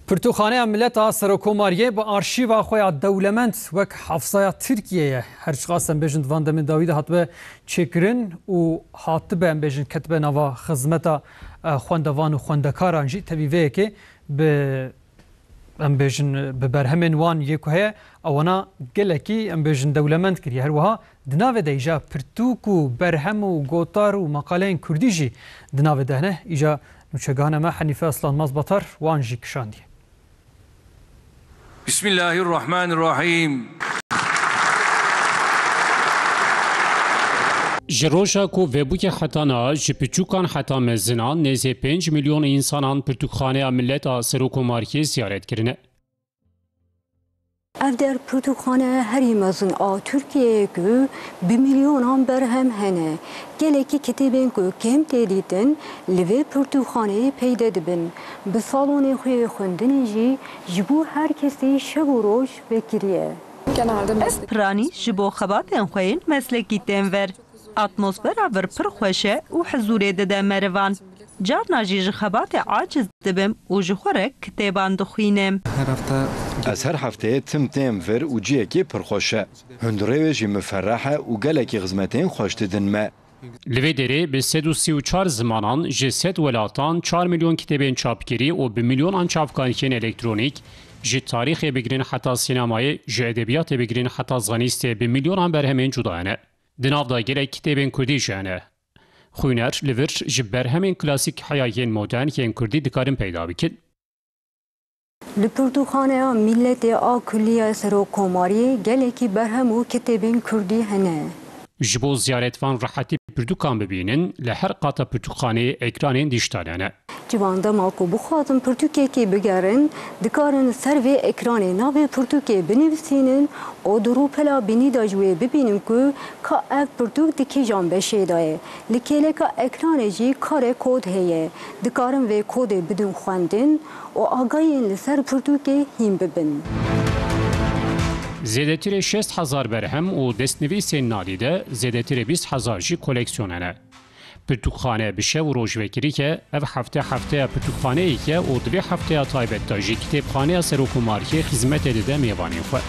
پرتوخانه ملتا سرکوماریه با آرشیو خویا دولمند وک حفظای ترکیه هر شخصم بجند واندم داوید هاتبه چکرین و هاتبه بجند کتبه نوا خدمتا خواندوان و خواندکاران جی تبیوه که به ام بجن ببرهمن وان یکوه اونا گلکی ام بجن دولمند کری هر وها دناو دیجا پرتوک و برهم و گوتار و مقاله کردی جی دناو دهنه ایجا نوچگانه ما حنیفه اصلان مزبطر وان جی کشاندیه. بسم الله الرحمن الرحیم. جروشا کو وبوک حتانا جپچوکان حتا مزنان نزه 5 میلیون انسانان پرتوخانه ملت سروکومارکی زیارت کرنه. Ev der Pirtûkxane herî mezin a Tirkiyeyê ku bi milyonan berhem hene. Gelekî kitêbên ku kêm tê dîtin li vê pirtûkxaneyê peyda dibin. Bi salonê xwe xwendinê jî ji bo her kesî şev û roj vekiriye. Ez piranî ji bo xebatên xwe yên meslekî tên ver. Atmosfera vir pir xweş e û hezûrê dide merivan. Carna jî ji xebatê aciz dibim û ji xwe re kitêban dixwînim. از هر هفته تم تیم ور و جیکی پرخوشه هندره جی مفرحه و گلکی خدمتین خوش ددن ما لوی دره به 334 زمانان جه 100 ولاتان 4 میلیون کتابین چاپگیری و به میلیون چاپکارکین الکترونیک جه تاریخ بگیرین حتی سینمای جه ادبیات بگیرین حتی زانیست به میلیون برهمین جدایانه دناو دا گلک کتابین کردی جانه خوینر لور جه برهمین کلاسیک حیایین مدرن که این کردی دکارن پیدا بکن Li Pirtûkxaneya milletê a Kulliya Serokkomariyê gelekî berhem û kitêbên Kurdî hene. Ji bo ziyaretvan rahatî pirtûkan bibînin li her qata pirtûkxaneyê ekranên dijîtal hene. Civan dema ku bixwazin pirtûkekê bigerin, dikarin ser vê ekranê navê pirtûkê binivîsînin û di rûpela binî da ji wê bibînin ku ka ev pirtûk di kîjan beşê da ye. Li kêleka ekranê jî karê kod heye. Dikarin vê kodê bidin xwendin û agahiyên li ser pirtûkê hîn bibin. Zêdetirê 60,000 berhem û destnivîsên nalî de zêdetirê 20,000 jî koleksyoner e. Pirtûkxane bi şev û rojvekirî ke ev hefteya pirtûkxaneyê ke û divê hefteya taybet da jî kitêbxaneya Serokkomariyê xizmetê dide mêvanên xwe.